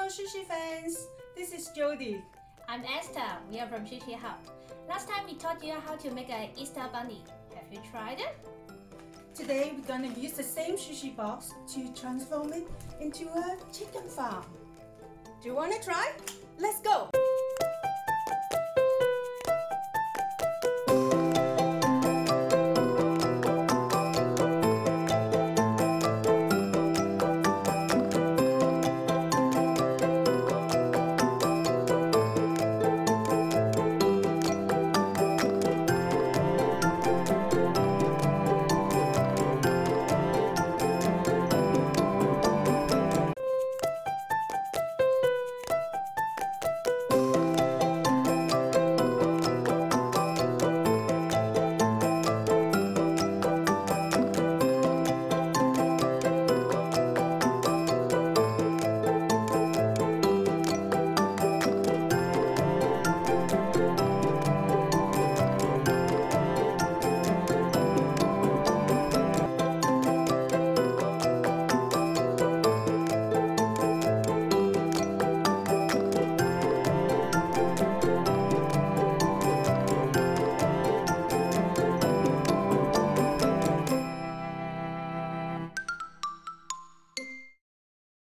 Hello Sushi fans, this is Jody. I'm Esther, we are from Sushi Hub. Last time we taught you how to make an Easter bunny. Have you tried it? Today we're gonna use the same sushi box to transform it into a chicken farm. Do you wanna try? Let's go!